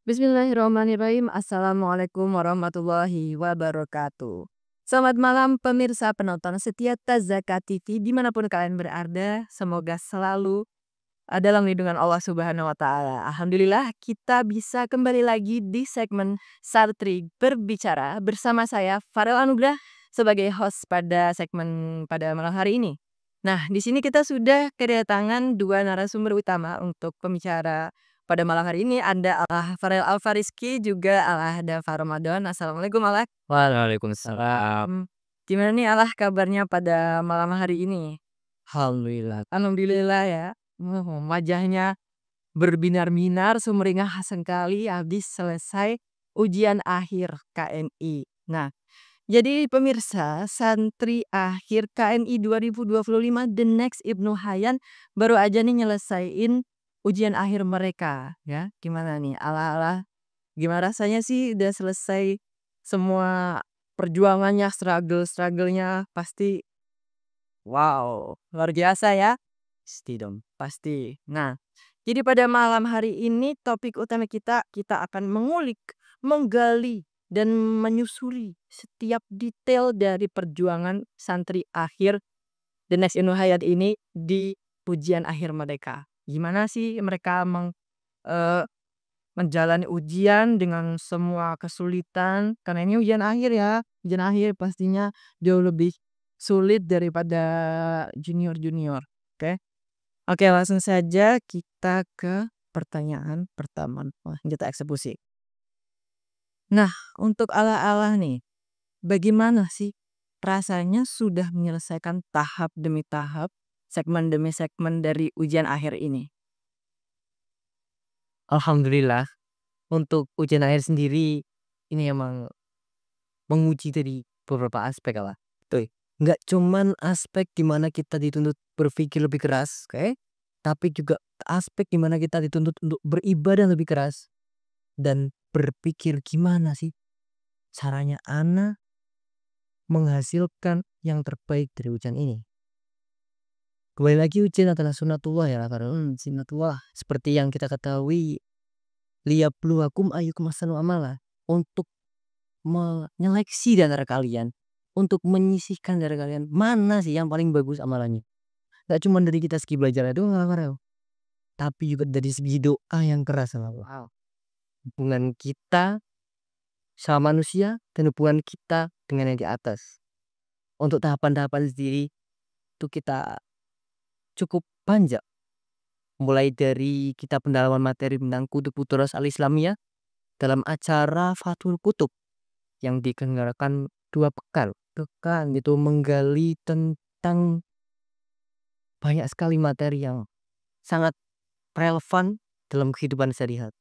Bismillahirrahmanirrahim. Assalamualaikum warahmatullahi wabarakatuh. Selamat malam pemirsa penonton setia Tazaka TV dimanapun kalian berada. Semoga selalu dalam lindungan Allah Subhanahu wa Ta'ala. Alhamdulillah, kita bisa kembali lagi di segmen Sartri Berbicara bersama saya, Farel Anugrah, sebagai host pada segmen pada malam hari ini. Nah, di sini kita sudah kedatangan dua narasumber utama untuk pembicara pada malam hari ini. Ada Farel Alfariski juga Dava Ramadan. Assalamualaikum Allah. Waalaikumsalam. Gimana nih Allah kabarnya pada malam hari ini? Alhamdulillah. Alhamdulillah ya. Wajahnya berbinar-binar sumringah sekali habis selesai ujian akhir KNI. Nah, jadi pemirsa, santri akhir KNI 2025 The Next Ibnu Hayyan baru aja nih nyelesain ujian akhir mereka ya. Gimana nih? Ala-ala gimana rasanya sih udah selesai semua perjuangannya, struggle-nya pasti wow, luar biasa ya. Pasti dong. Pasti. Nah, jadi pada malam hari ini topik utama kita akan mengulik, menggali dan menyusuri setiap detail dari perjuangan santri akhir The Next Ibnu Hayyan ini di ujian akhir mereka. Gimana sih mereka eh, menjalani ujian dengan semua kesulitan karena ini ujian akhir ya. Ujian akhir pastinya jauh lebih sulit daripada junior-junior. Oke. Oke, langsung saja kita ke pertanyaan pertama. Wah, kita eksekusi. Nah, untuk ala-ala nih, bagaimana sih rasanya sudah menyelesaikan tahap demi tahap, segmen demi segmen dari ujian akhir ini? Alhamdulillah, untuk ujian akhir sendiri ini emang menguji dari beberapa aspek lah. Tuh, nggak cuman aspek dimana kita dituntut berpikir lebih keras, oke? Tapi juga aspek dimana kita dituntut untuk beribadah lebih keras dan berpikir gimana sih caranya ana menghasilkan yang terbaik dari ujian ini. Kembali lagi ujian adalah sunatullah ya, sunatullah. Seperti yang kita ketahui, liyabluwakum ayyukum ahsanu amala, untuk menyeleksi di antara kalian, untuk menyisihkan dari kalian mana sih yang paling bagus amalannya. Gak cuma dari kita segi belajar doang, tapi juga dari segi doa yang keras sama Allah. Hubungan kita sama manusia dan hubungan kita dengan yang di atas. Untuk tahapan-tahapan sendiri itu kita cukup panjang. Mulai dari kita pendalaman materi tentang kutub Turas al-Islamiyah dalam acara Fathul Kutub yang diselenggarakan 2 pekan itu menggali tentang banyak sekali materi yang sangat relevan dalam kehidupan sehari-hari.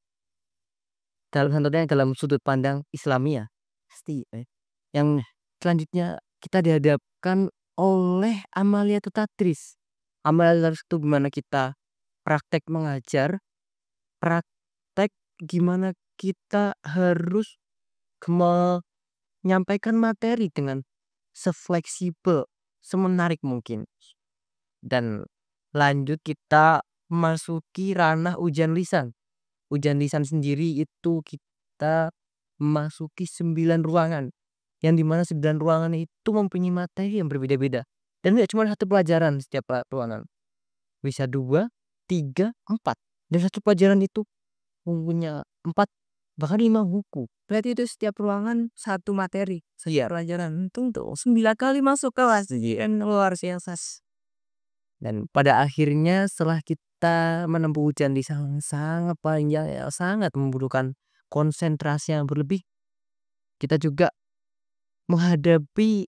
Dalam contohnya dalam sudut pandang Islamiyah pasti yang selanjutnya kita dihadapkan oleh amaliyat tadris. Amaliyat itu gimana kita praktek mengajar, praktek gimana kita harus menyampaikan materi dengan sefleksibel, semenarik mungkin. Dan lanjut kita memasuki ranah ujian lisan. Ujian lisan sendiri itu kita memasuki 9 ruangan. Yang dimana 9 ruangan itu mempunyai materi yang berbeda-beda. Dan tidak cuma satu pelajaran setiap ruangan. Bisa 2, 3, 4. Dan satu pelajaran itu mempunyai 4 bahkan 5 buku. Berarti itu setiap ruangan satu materi, Iya. pelajaran. Tunggu, 9 kali masuk kelas. Luar biasa. Dan pada akhirnya setelah kita menempuh ujian lisan yang sangat panjang ya, sangat membutuhkan konsentrasi yang berlebih, kita juga menghadapi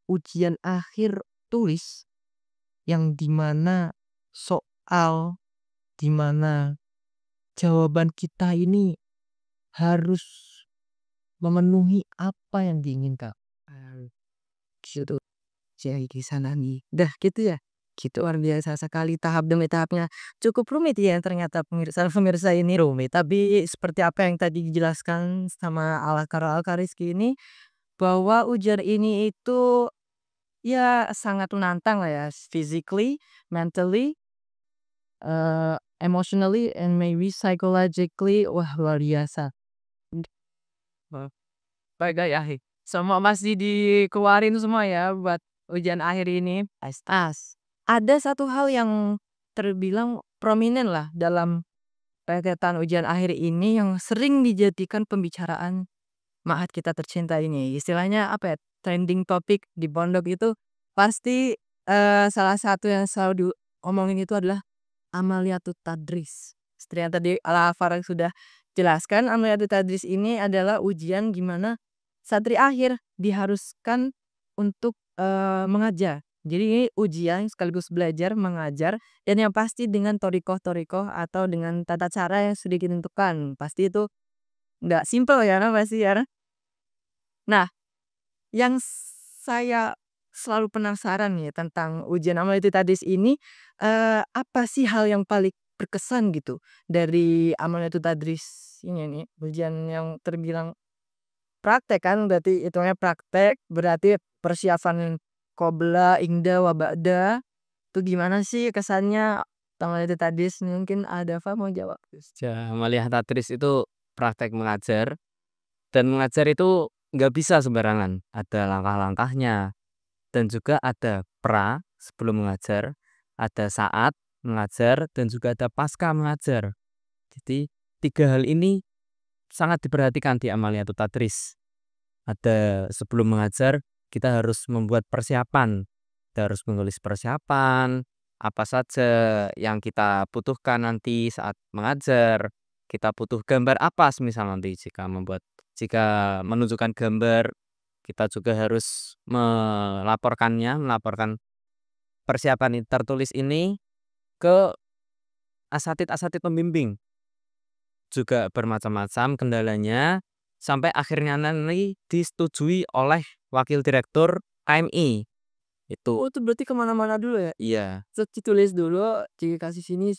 ujian akhir tulis yang dimana soal, dimana jawaban kita ini harus memenuhi apa yang diinginkan. Gitu. Jadi di sana nih. Dah gitu ya. Gitu luar biasa sekali tahap demi tahapnya. Cukup rumit ya ternyata pemirsa ini rumit. Tapi seperti apa yang tadi dijelaskan sama Al-Kariski ini bahwa ujian ini itu ya sangat menantang lah ya, physically, mentally, emotionally and maybe psychologically. Wah, luar biasa. Baik guys, semua masih dikeluarin semua ya buat ujian akhir ini. Ada satu hal yang terbilang prominent lah dalam rentetan ujian akhir ini yang sering dijadikan pembicaraan Ma'had kita tercinta ini. Istilahnya apa ya? Trending topic di pondok itu pasti salah satu yang selalu diomongin itu adalah amaliyatut tadris. Seperti yang tadi Al-Farag sudah jelaskan, amaliyatut tadris ini adalah ujian gimana santri akhir diharuskan untuk mengajar. Jadi ini ujian sekaligus belajar mengajar dan yang pasti dengan torikoh atau dengan tata cara yang sudah ditentukan. Pasti itu nggak simple ya, pasti ya. Nah, yang saya selalu penasaran ya tentang ujian amaliyatut tadris ini, apa sih hal yang paling berkesan gitu dari amaliyatut tadris ini nih, ujian yang terbilang praktek kan, berarti hitungnya praktek, berarti persiapan qobla, ingda, wa ba'da. Itu gimana sih kesannya amaliyatut tadris? Mungkin Dafa mau jawab. Amaliyah tadris itu praktek mengajar, dan mengajar itu nggak bisa sembarangan. Ada langkah-langkahnya, dan juga ada pra sebelum mengajar, ada saat mengajar, dan juga ada pasca mengajar. Jadi 3 hal ini sangat diperhatikan di amaliyatut tadris. Ada sebelum mengajar kita harus membuat persiapan. Kita harus menulis persiapan apa saja yang kita butuhkan nanti saat mengajar. Kita butuh gambar apa semisal nanti jika menunjukkan gambar, kita juga harus melaporkan persiapan tertulis ini ke asatid pembimbing. Juga bermacam-macam kendalanya sampai akhirnya nanti disetujui oleh wakil direktur KMI. Oh, itu berarti kemana-mana dulu ya? Iya. Ditulis dulu, dikasih sini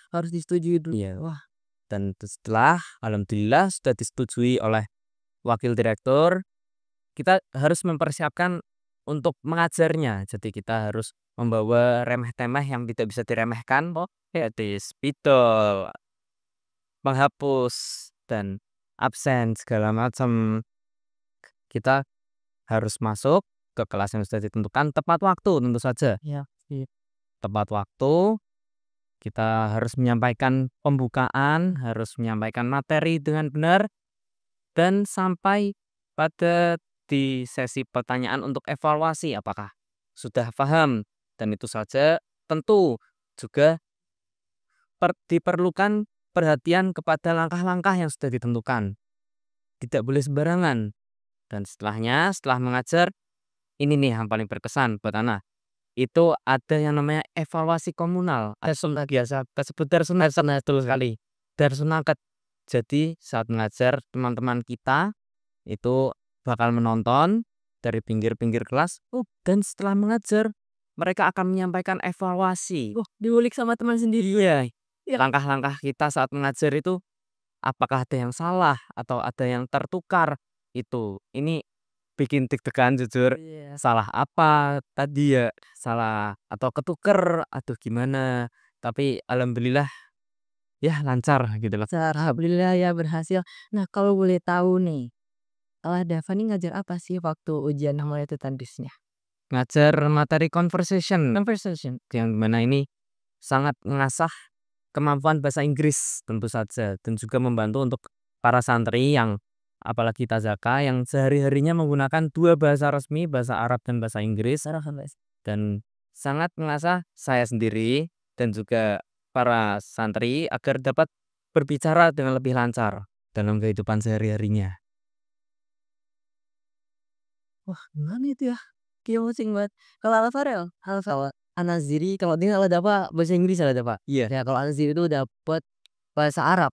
harus disetujui dulu. Iya. Wah. Dan setelah alhamdulillah sudah disetujui oleh wakil direktur, kita harus mempersiapkan untuk mengajarnya. Jadi kita harus membawa remeh-temeh yang tidak bisa diremehkan, yaitu spidol, penghapus, dan absen segala macam. Kita harus masuk ke kelas yang sudah ditentukan tepat waktu tentu saja. Iya. Tepat waktu, kita harus menyampaikan pembukaan, harus menyampaikan materi dengan benar, dan sampai pada di sesi pertanyaan untuk evaluasi apakah sudah paham. Dan itu saja tentu juga diperlukan perhatian kepada langkah-langkah yang sudah ditentukan. Tidak boleh sembarangan. Dan setelah mengajar, ini nih yang paling berkesan buat Ana. Itu ada yang namanya evaluasi komunal. Biasa tersebut darsunat betul sekali. Darsunaket. Jadi saat mengajar teman-teman kita itu bakal menonton dari pinggir-pinggir kelas. Dan setelah mengajar mereka akan menyampaikan evaluasi. Diulik sama teman sendiri. Iya. Langkah-langkah kita saat mengajar itu apakah ada yang salah atau ada yang tertukar. Itu ini bikin deg-degan jujur. Salah apa tadi ya, salah atau ketuker, aduh gimana. Tapi alhamdulillah ya lancar gitu loh. Alhamdulillah ya berhasil. Nah, kalau boleh tahu nih, Dafa nih ngajar apa sih waktu ujian amaliyatut tadrisnya? Ngajar materi conversation. Yang mana ini sangat mengasah kemampuan bahasa Inggris tentu saja, dan juga membantu untuk para santri yang apalagi tazaka yang sehari-harinya menggunakan 2 bahasa resmi, bahasa Arab dan bahasa Inggris, dan sangat mengasah saya sendiri dan juga para santri agar dapat berbicara dengan lebih lancar dalam kehidupan sehari-harinya. Wah, gimana itu ya? Kayak pusing banget. Kalau Al-Farel, An-Naziri kalau dia dapat bahasa Inggris dapat. Iya. Ya, kalau An-Naziri itu dapat bahasa Arab.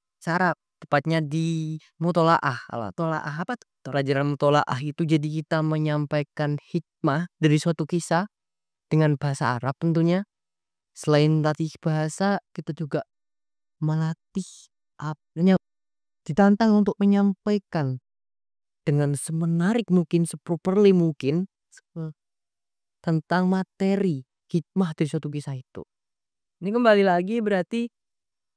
Tepatnya di mutolaah. Mutolaah apa tuh? Pelajaran mutolaah itu jadi kita menyampaikan hikmah dari suatu kisah dengan bahasa Arab tentunya. Selain latih bahasa, kita juga melatih ditantang untuk menyampaikan dengan semenarik mungkin, seproperly mungkin tentang materi hikmah dari suatu kisah itu. Ini kembali lagi berarti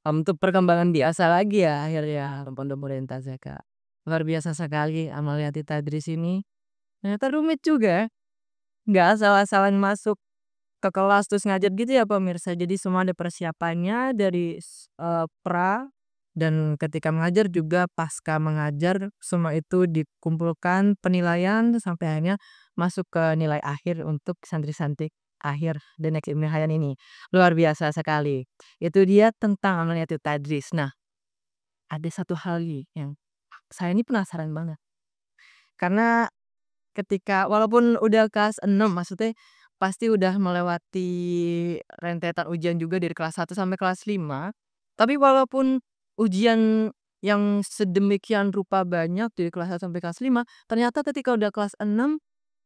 untuk perkembangan biasa lagi ya akhirnya pondok orientasi, Kak. Luar biasa sekali amaliyati tadris ini. Ternyata rumit juga, nggak asal-asalan masuk ke kelas terus ngajar gitu ya pemirsa. Jadi semua ada persiapannya dari pra dan ketika mengajar juga pasca mengajar semua itu dikumpulkan penilaian sampai akhirnya masuk ke nilai akhir untuk santri-santri akhir The Next Ibnu Hayyan ini. Luar biasa sekali. Itu dia tentang amaliyatul tadris. Nah, ada satu hal nih yang saya ini penasaran banget. Karena ketika walaupun udah kelas 6 maksudnya pasti udah melewati rentetan ujian juga dari kelas 1 sampai kelas 5. Tapi walaupun ujian yang sedemikian rupa banyak dari kelas 1 sampai kelas 5, ternyata ketika udah kelas 6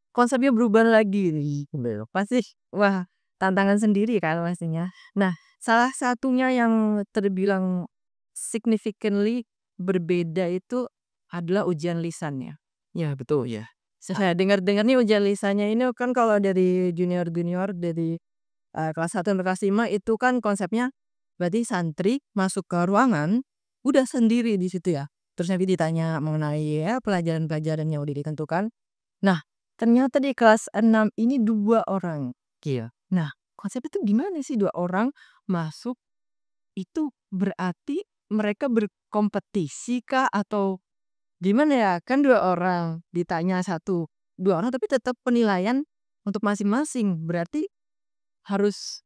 konsepnya berubah lagi nih. Pasti wah tantangan sendiri kan pastinya. Nah, salah satunya yang terbilang significantly berbeda itu adalah ujian lisannya. Ya betul ya. Saya dengar-dengar nih ujian lisannya ini kan kalau dari junior-junior dari kelas 1 sampai kelas 5 itu kan konsepnya berarti santri masuk ke ruangan udah sendiri di situ ya. Terus nanti ditanya mengenai ya pelajaran-pelajaran yang udah ditentukan. Nah, ternyata di kelas 6 ini 2 orang. Iya. Nah, konsepnya tuh gimana sih 2 orang masuk itu berarti mereka berkompetisi kah atau gimana ya? Kan 2 orang ditanya 2 orang tapi tetap penilaian untuk masing-masing. Berarti harus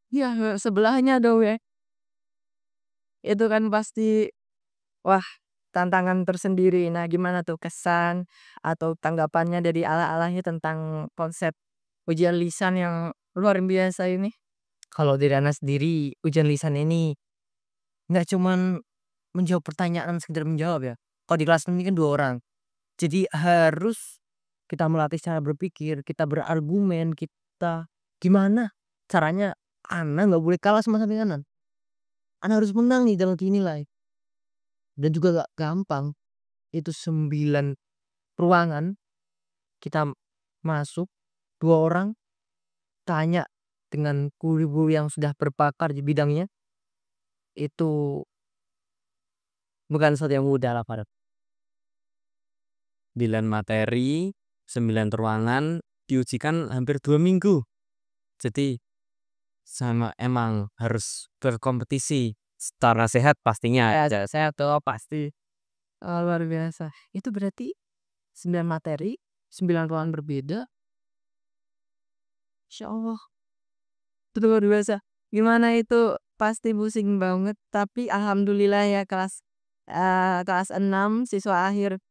ya sebelahnya dong ya. Itu kan pasti wah tantangan tersendiri. Nah, gimana tuh kesan atau tanggapannya dari ala-alanya tentang konsep ujian lisan yang luar biasa ini? Kalau dari Ana sendiri ujian lisan ini nggak cuman menjawab pertanyaan sekedar menjawab ya. Kalau di kelas 6 ini kan 2 orang. Jadi harus kita melatih cara berpikir, kita berargumen, kita gimana caranya Ana nggak boleh kalah sama sampingan. Ana harus menang nih dalam dinilai. Dan juga gak gampang. Itu 9 ruangan kita masuk 2 orang tanya dengan guru-guru yang sudah berpakar di bidangnya. Itu bukan sesuatu yang mudah lah pada 9 materi, 9 ruangan diujikan hampir 2 minggu. Jadi sama emang harus berkompetisi secara sehat pastinya. Saya tuh pasti luar biasa. Itu berarti 9 materi, 9 ruangan berbeda. Insya Allah. Itu luar biasa. Gimana itu pasti pusing banget. Tapi alhamdulillah ya kelas 6 siswa akhir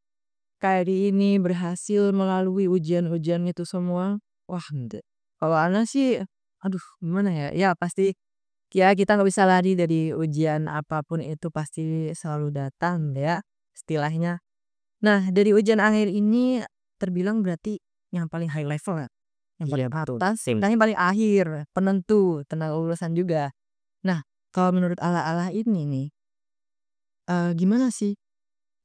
kali ini berhasil melalui ujian-ujian itu semua. Wah, kalau Ana sih, aduh gimana ya? Ya pasti ya kita nggak bisa lari dari ujian apapun itu pasti selalu datang ya istilahnya. Nah, dari ujian akhir ini terbilang berarti yang paling high level ya. Yang paling atas dan yang paling akhir, penentu tentang lulusan juga. Nah, kalau menurut ala-ala ini nih, gimana sih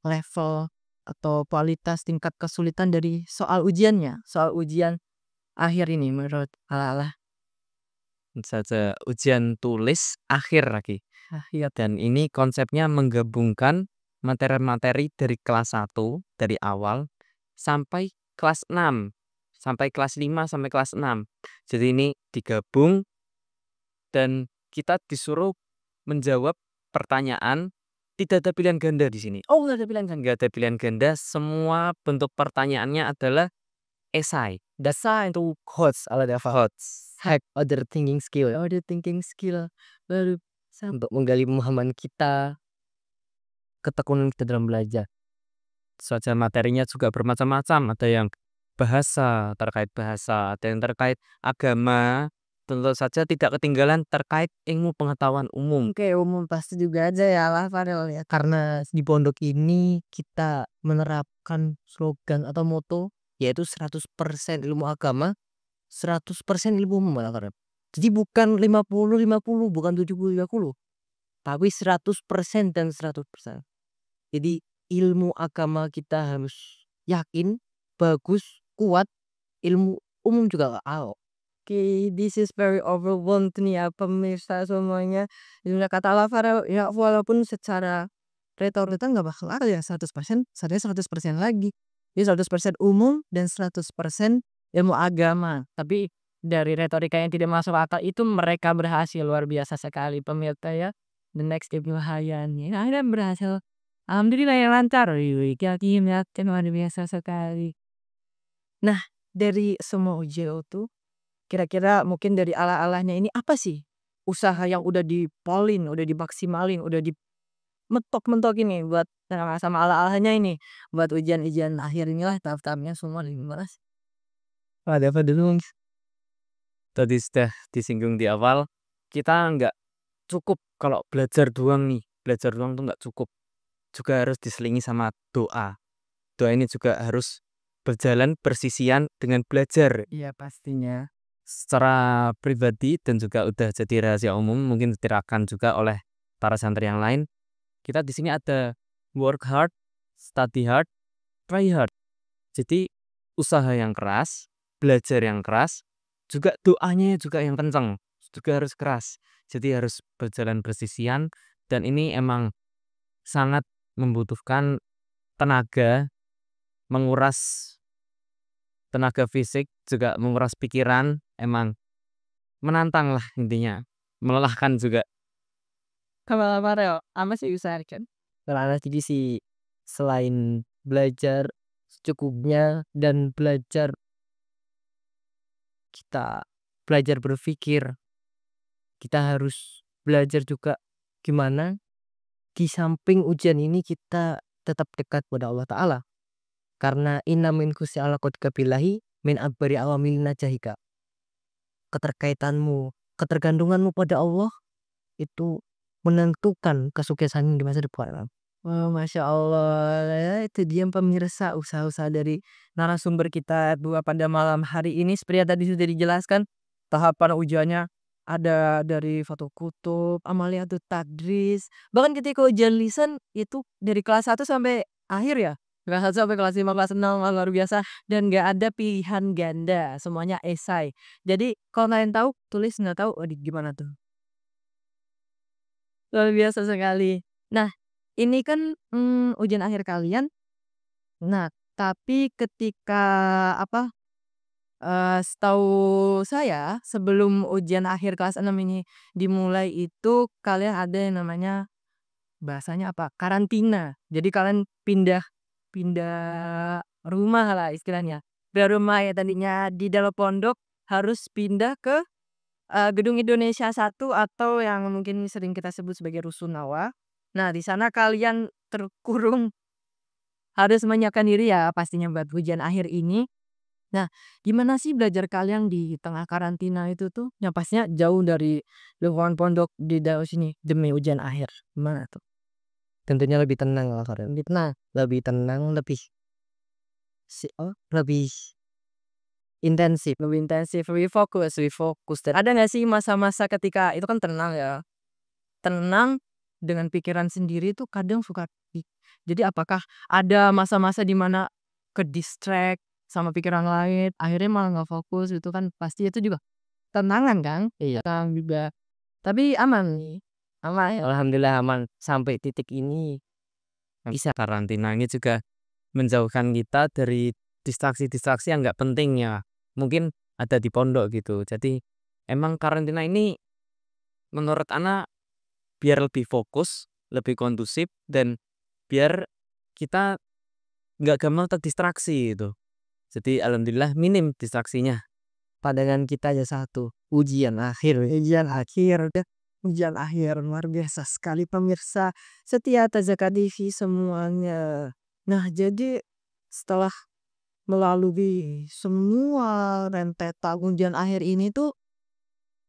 level atau kualitas tingkat kesulitan dari soal ujiannya, soal ujian akhir ini menurut ala-ala? Saja ujian tulis akhir lagi. Iya. Dan ini konsepnya menggabungkan materi-materi dari kelas 1 dari awal sampai kelas 6. Sampai kelas 5 sampai kelas 6. Jadi ini digabung dan kita disuruh menjawab pertanyaan, tidak ada pilihan ganda di sini. Oh, nggak ada pilihan kan? Nggak ada pilihan ganda, semua bentuk pertanyaannya adalah esai. Dasar itu HOTS ala Dava. HOTS. Hack other thinking skill. Other thinking skill baru Untuk menggali pemahaman kita, ketekunan kita dalam belajar. Saja materinya juga bermacam-macam, ada yang bahasa, terkait bahasa, ada yang terkait agama, tentu saja tidak ketinggalan terkait ilmu pengetahuan umum. Oke, umum pasti juga aja ya lah Farel ya. Karena di pondok ini kita menerapkan slogan atau moto yaitu 100% ilmu agama, 100% ilmu umum malah Farel. Jadi bukan 50-50, bukan 70-30, tapi 100% dan 100%. Jadi ilmu agama kita harus yakin, bagus, kuat, ilmu umum juga gak out. Oke, this is very overwhelmed nih ya pemirsa semuanya. Dengan kata Alvaro ya walaupun secara retorika nggak bakal ada ya 100%, saya 100% lagi. Dia 100% umum dan 100% ilmu agama. Tapi dari retorika yang tidak masuk akal itu mereka berhasil luar biasa sekali pemirsa ya. The next Ibnu Hayyan ya akhirnya berhasil. Alhamdulillah yang lancar. Wih, yakin luar biasa sekali. Nah, dari semua ujian itu kira-kira mungkin dari ala-alanya ini apa sih usaha yang udah dipolin, udah dimaksimalin, udah dimentok-mentokin nih buat sama ala-alanya ini buat ujian-ujian akhir inilah tahap-tahapnya semua gimana sih? Ada apa dulu? Tadi sudah disinggung di awal, kita nggak cukup kalau belajar doang nih. Belajar doang tuh nggak cukup. Juga harus diselingi sama doa. Doa ini juga harus berjalan bersisian dengan belajar. Iya pastinya. Secara pribadi dan juga udah jadi rahasia umum, mungkin ditirakan juga oleh para santri yang lain. Kita di sini ada work hard, study hard, try hard. Jadi usaha yang keras, belajar yang keras, juga doanya juga yang kenceng, juga harus keras. Jadi harus berjalan bersisian dan ini emang sangat membutuhkan tenaga, menguras tenaga fisik, juga menguras pikiran, emang menantang lah intinya, melelahkan juga. Kalau Alvaro apa sih usahakan? Kalau anak jadi sih selain belajar secukupnya dan kita belajar berpikir, kita harus belajar juga gimana di samping ujian ini kita tetap dekat pada Allah Ta'ala. Karena inna min kusi ala kodka bilahi min akbari awamil najahika. Keterkaitanmu, ketergantunganmu pada Allah itu menentukan kesuksesan di masa depan. Wah, Masya Allah ya itu dia pemirsa usaha-usaha dari narasumber kita dua pada malam hari ini seperti yang tadi sudah dijelaskan tahapan ujiannya ada dari fotokutub, amaliyatut tadris, bahkan ketika ujian lisan itu dari kelas 1 sampai akhir ya. Kelas 1 sampai kelas 5, kelas 6 luar biasa dan nggak ada pilihan ganda, semuanya esai. Jadi kalau kalian tahu tulis, nggak tahu gimana tuh? Luar biasa sekali. Nah, ini kan ujian akhir kalian. Nah, tapi ketika apa setahu saya sebelum ujian akhir kelas 6 ini dimulai itu kalian ada yang namanya bahasanya apa? Karantina. Jadi kalian pindah pindah rumah lah istilahnya. Pindah rumah ya tadinya di dalam pondok harus pindah ke Gedung Indonesia 1 atau yang mungkin sering kita sebut sebagai Rusunawa. Nah, di sana kalian terkurung harus menyiapkan diri ya pastinya buat ujian akhir ini. Nah, gimana sih belajar kalian di tengah karantina itu tuh? Yang pastinya jauh dari lingkungan pondok di daerah sini demi ujian akhir. Gimana tuh? Tentunya lebih tenang lah karena lebih tenang, lebih intensif. Lebih intensif, lebih fokus. Dan ada nggak sih masa-masa ketika itu kan tenang ya? Tenang dengan pikiran sendiri tuh kadang suka jadi apakah ada masa-masa di mana ke distract sama pikiran lain, akhirnya malah nggak fokus itu kan pasti itu juga tantangan kan? Iya. Tantangan juga. Tapi aman nih. Aman ya. Alhamdulillah aman sampai titik ini. Bisa karantina ini juga menjauhkan kita dari distraksi-distraksi yang nggak penting ya. Mungkin ada di pondok gitu. Jadi emang karantina ini menurut Ana biar lebih fokus, lebih kondusif dan biar kita nggak gampang terdistraksi gitu. Jadi alhamdulillah minim distraksinya. Pandangan kita aja satu, ujian akhir udah. Ujian akhir luar biasa sekali pemirsa setia Tazaka TV semuanya. Nah, jadi setelah melalui semua rentetan ujian akhir ini tuh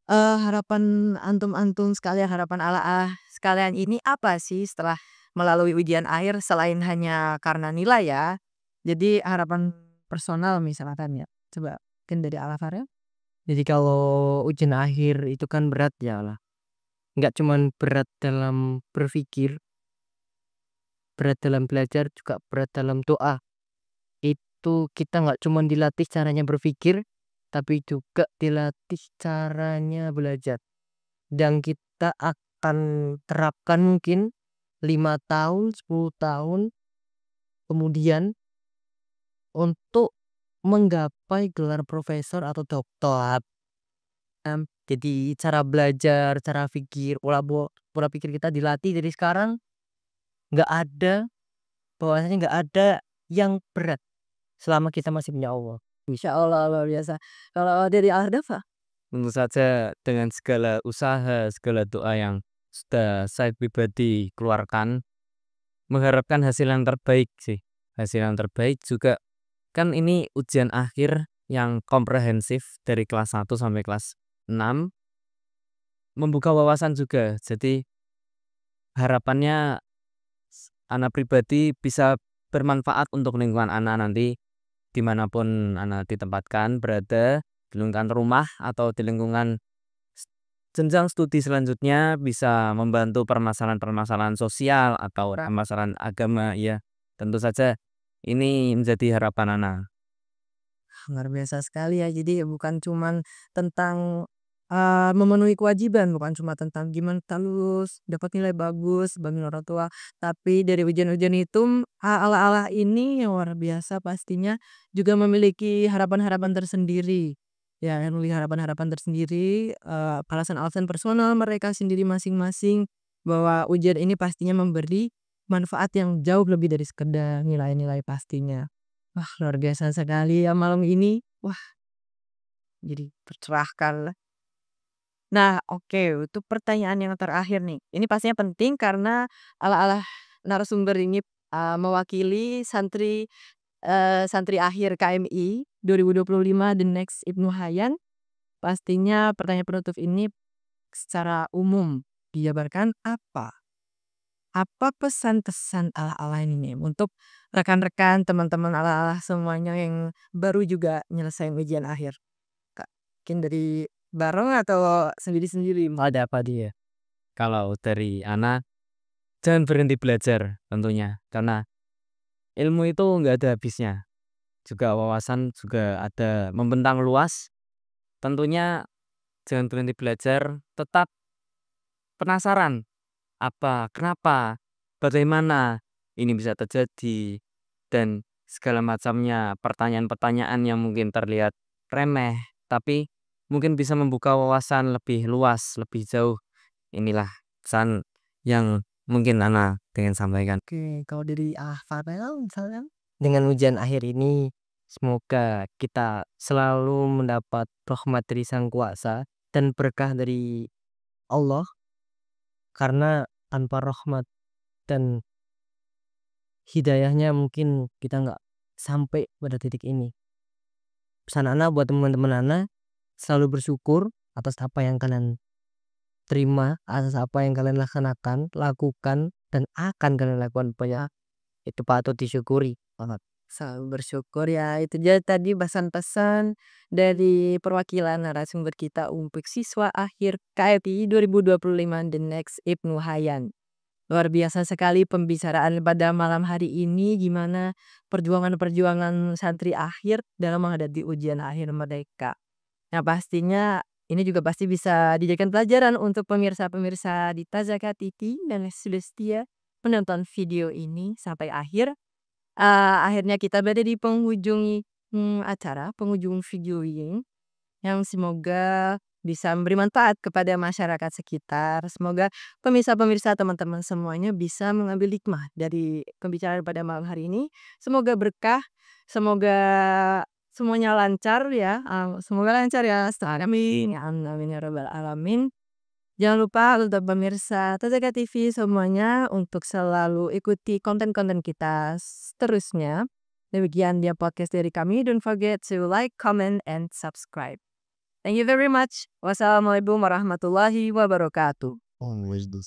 harapan antum-antum sekalian, harapan ala sekalian ini apa sih setelah melalui ujian akhir selain hanya karena nilai ya? Jadi harapan personal misalkan ya. Coba mungkin dari Alvaro. Jadi kalau ujian akhir itu kan berat ya lah. Nggak cuman berat dalam berpikir, berat dalam belajar, juga berat dalam doa. Itu kita nggak cuman dilatih caranya berpikir, tapi juga dilatih caranya belajar. Dan kita akan terapkan mungkin 5 tahun, 10 tahun kemudian untuk menggapai gelar profesor atau doktorat. Jadi cara belajar, cara pikir, pola pikir kita dilatih dari sekarang. Nggak ada, bahwasanya nggak ada yang berat selama kita masih punya Allah. Insya Allah luar biasa. Kalau dari Al-Hardaf, Tentu saja dengan segala usaha, segala doa yang sudah saya pribadi keluarkan, mengharapkan hasil yang terbaik sih. Hasil yang terbaik juga kan ini ujian akhir yang komprehensif dari kelas 1 sampai kelas 6, membuka wawasan juga. Jadi harapannya anak pribadi bisa bermanfaat untuk lingkungan anak nanti dimanapun anak ditempatkan berada, di lingkungan rumah atau di lingkungan jenjang studi selanjutnya, bisa membantu permasalahan-permasalahan sosial atau permasalahan agama. Ya, tentu saja ini menjadi harapan anak. luar biasa sekali ya. Jadi bukan cuman tentang memenuhi kewajiban, bukan cuma tentang gimana kita lulus, dapat nilai bagus, banggain orang tua, tapi dari ujian-ujian itu ala-ala ini yang luar biasa pastinya juga memiliki harapan-harapan tersendiri. Ya, yang memiliki harapan-harapan tersendiri, alasan-alasan personal mereka sendiri masing-masing bahwa ujian ini pastinya memberi manfaat yang jauh lebih dari sekedar nilai-nilai pastinya. Wah, luar biasa sekali ya malam ini. Wah, jadi tercerahkan. Nah, oke, untuk pertanyaan yang terakhir nih. Ini pastinya penting karena ala-ala narasumber ini mewakili santri santri akhir KMI 2025 The Next Ibnu Hayyan. Pastinya pertanyaan penutup ini secara umum dijabarkan apa? Apa pesan-pesan ala-ala ini nih untuk rekan-rekan, teman-teman ala-ala semuanya yang baru juga nyelesain ujian akhir? Kak, mungkin dari bareng atau sendiri-sendiri? Ada apa dia? Kalau dari anak, jangan berhenti belajar tentunya, karena ilmu itu nggak ada habisnya. Juga wawasan juga ada membentang luas. Tentunya jangan berhenti belajar, tetap penasaran apa, kenapa, bagaimana ini bisa terjadi, dan segala macamnya pertanyaan-pertanyaan yang mungkin terlihat remeh, tapi mungkin bisa membuka wawasan lebih luas, lebih jauh. Inilah pesan yang mungkin Ana ingin sampaikan. Oke, kalau dari Farel misalnya? Dengan ujian akhir ini, semoga kita selalu mendapat rahmat dari Sang Kuasa dan berkah dari Allah, karena tanpa rahmat dan hidayahnya mungkin kita nggak sampai pada titik ini. Pesan Ana buat teman-teman Ana, selalu bersyukur atas apa yang kalian terima, atas apa yang kalian lakukan dan akan kalian lakukan. Pokoknya itu patut disyukuri banget. Selalu bersyukur ya. Itu dia tadi pesan-pesan dari perwakilan narasumber kita untuk siswa akhir KMI 2025 The Next Ibnu Hayyan. Luar biasa sekali pembicaraan pada malam hari ini, gimana perjuangan-perjuangan santri akhir dalam menghadapi ujian akhir mereka. Nah, pastinya ini juga pasti bisa dijadikan pelajaran untuk pemirsa-pemirsa di Tazaka TV dan sudah setia menonton video ini sampai akhir. Akhirnya kita berada di penghujung acara, penghujung video ini, yang semoga bisa memberi manfaat kepada masyarakat sekitar. Semoga pemirsa-pemirsa, teman-teman semuanya bisa mengambil hikmah dari pembicaraan pada malam hari ini. Semoga berkah, semoga semuanya lancar ya. Semoga lancar ya. Amin. Amin ya rabbal alamin. Jangan lupa untuk pemirsa Tazaka TV semuanya untuk selalu ikuti konten-konten kita seterusnya. Demikian dia podcast dari kami. Don't forget to like, comment, and subscribe. Thank you very much. Wassalamualaikum warahmatullahi wabarakatuh. Always do.